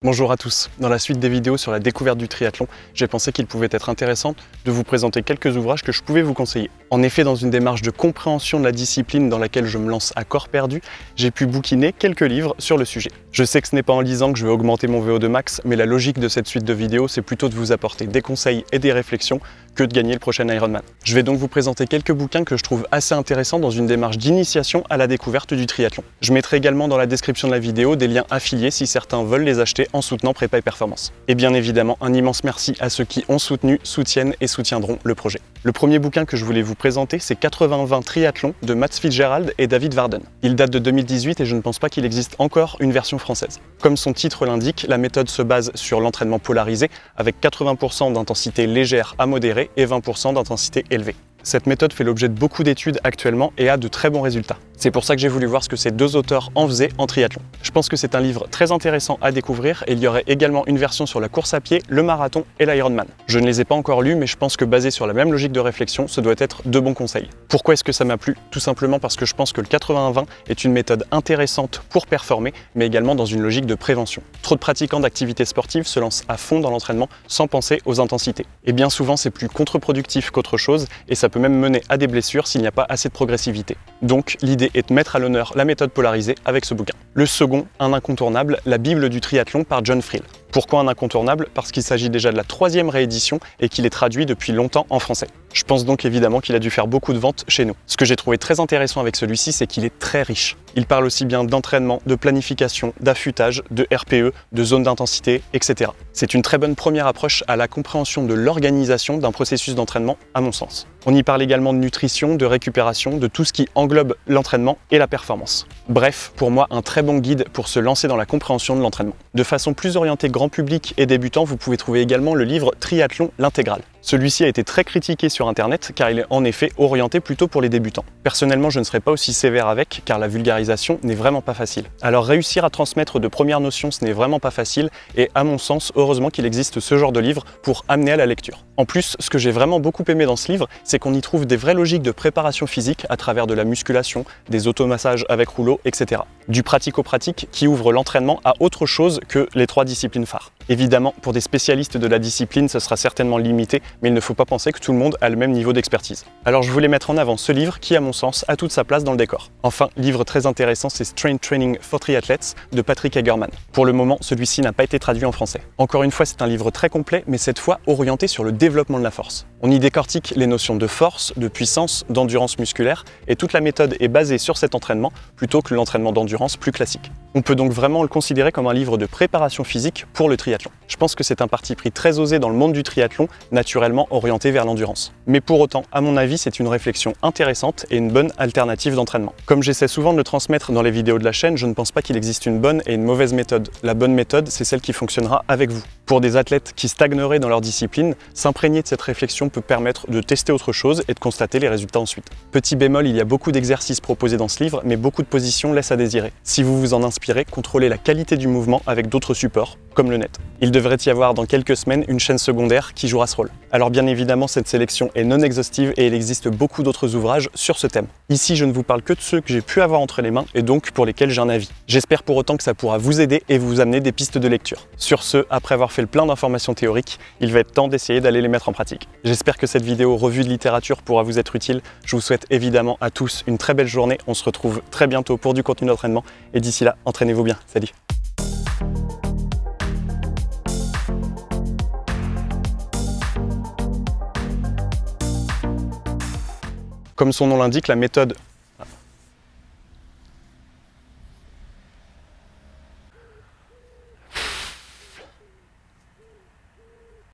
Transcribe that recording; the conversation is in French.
Bonjour à tous. Dans la suite des vidéos sur la découverte du triathlon, j'ai pensé qu'il pouvait être intéressant de vous présenter quelques ouvrages que je pouvais vous conseiller. En effet, dans une démarche de compréhension de la discipline dans laquelle je me lance à corps perdu, j'ai pu bouquiner quelques livres sur le sujet. Je sais que ce n'est pas en lisant que je vais augmenter mon VO2 max, mais la logique de cette suite de vidéos, c'est plutôt de vous apporter des conseils et des réflexions que de gagner le prochain Ironman. Je vais donc vous présenter quelques bouquins que je trouve assez intéressants dans une démarche d'initiation à la découverte du triathlon. Je mettrai également dans la description de la vidéo des liens affiliés si certains veulent les acheter en soutenant Prépa et Performance. Et bien évidemment, un immense merci à ceux qui ont soutenu, soutiennent et soutiendront le projet. Le premier bouquin que je voulais vous présenter, c'est 80-20 Triathlon de Matt Fitzgerald et David Varden. Il date de 2018 et je ne pense pas qu'il existe encore une version française. Comme son titre l'indique, la méthode se base sur l'entraînement polarisé avec 80% d'intensité légère à modérée et 20% d'intensité élevée. Cette méthode fait l'objet de beaucoup d'études actuellement et a de très bons résultats. C'est pour ça que j'ai voulu voir ce que ces deux auteurs en faisaient en triathlon. Je pense que c'est un livre très intéressant à découvrir et il y aurait également une version sur la course à pied, le marathon et l'Ironman. Je ne les ai pas encore lus, mais je pense que basé sur la même logique de réflexion, ce doit être de bons conseils. Pourquoi est-ce que ça m'a plu? Tout simplement parce que je pense que le 80-20 est une méthode intéressante pour performer, mais également dans une logique de prévention. Trop de pratiquants d'activités sportives se lancent à fond dans l'entraînement sans penser aux intensités. Et bien souvent, c'est plus contre-productif qu'autre chose et ça peut même mener à des blessures s'il n'y a pas assez de progressivité. Donc l'idée est de mettre à l'honneur la méthode polarisée avec ce bouquin. Le second, un incontournable, la Bible du triathlon par John Friel. Pourquoi un incontournable? Parce qu'il s'agit déjà de la 3e réédition et qu'il est traduit depuis longtemps en français. Je pense donc évidemment qu'il a dû faire beaucoup de ventes chez nous. Ce que j'ai trouvé très intéressant avec celui-ci, c'est qu'il est très riche. Il parle aussi bien d'entraînement, de planification, d'affûtage, de RPE, de zone d'intensité, etc. C'est une très bonne première approche à la compréhension de l'organisation d'un processus d'entraînement, à mon sens. On y parle également de nutrition, de récupération, de tout ce qui englobe l'entraînement et la performance. Bref, pour moi, un très bon guide pour se lancer dans la compréhension de l'entraînement. De façon plus orientée grand public et débutant, vous pouvez trouver également le livre Triathlon l'intégrale. Celui-ci a été très critiqué sur internet car il est en effet orienté plutôt pour les débutants. Personnellement, je ne serai pas aussi sévère avec car la vulgarisation n'est vraiment pas facile. Alors réussir à transmettre de premières notions, ce n'est vraiment pas facile et à mon sens, heureusement qu'il existe ce genre de livre pour amener à la lecture. En plus, ce que j'ai vraiment beaucoup aimé dans ce livre, c'est qu'on y trouve des vraies logiques de préparation physique à travers de la musculation, des automassages avec rouleau, etc. Du pratico-pratique qui ouvre l'entraînement à autre chose que les 3 disciplines phares. Évidemment, pour des spécialistes de la discipline, ce sera certainement limité, mais il ne faut pas penser que tout le monde a le même niveau d'expertise. Alors je voulais mettre en avant ce livre qui, à mon sens, a toute sa place dans le décor. Enfin, livre très intéressant, c'est Strength Training for Triathletes de Patrick Hagerman. Pour le moment, celui-ci n'a pas été traduit en français. Encore une fois, c'est un livre très complet, mais cette fois orienté sur le développement de la force. On y décortique les notions de force, de puissance, d'endurance musculaire, et toute la méthode est basée sur cet entraînement, plutôt que l'entraînement d'endurance plus classique. On peut donc vraiment le considérer comme un livre de préparation physique pour le triathlon. Je pense que c'est un parti pris très osé dans le monde du triathlon, naturellement orienté vers l'endurance. Mais pour autant, à mon avis, c'est une réflexion intéressante et une bonne alternative d'entraînement. Comme j'essaie souvent de le transmettre dans les vidéos de la chaîne, je ne pense pas qu'il existe une bonne et une mauvaise méthode. La bonne méthode, c'est celle qui fonctionnera avec vous. Pour des athlètes qui stagneraient dans leur discipline, s'imprégner de cette réflexion peut permettre de tester autre chose et de constater les résultats ensuite. Petit bémol, il y a beaucoup d'exercices proposés dans ce livre, mais beaucoup de positions laissent à désirer. Si vous vous en inspirez, contrôlez la qualité du mouvement avec d'autres supports, comme le net. Il devrait y avoir dans quelques semaines une chaîne secondaire qui jouera ce rôle. Alors bien évidemment, cette sélection est non exhaustive et il existe beaucoup d'autres ouvrages sur ce thème. Ici, je ne vous parle que de ceux que j'ai pu avoir entre les mains et donc pour lesquels j'ai un avis. J'espère pour autant que ça pourra vous aider et vous amener des pistes de lecture. Sur ce, après avoir fait le plein d'informations théoriques, il va être temps d'essayer d'aller les mettre en pratique. J'espère que cette vidéo revue de littérature pourra vous être utile. Je vous souhaite évidemment à tous une très belle journée. On se retrouve très bientôt pour du contenu d'entraînement et d'ici là, entraînez-vous bien. Salut! Comme son nom l'indique, la méthode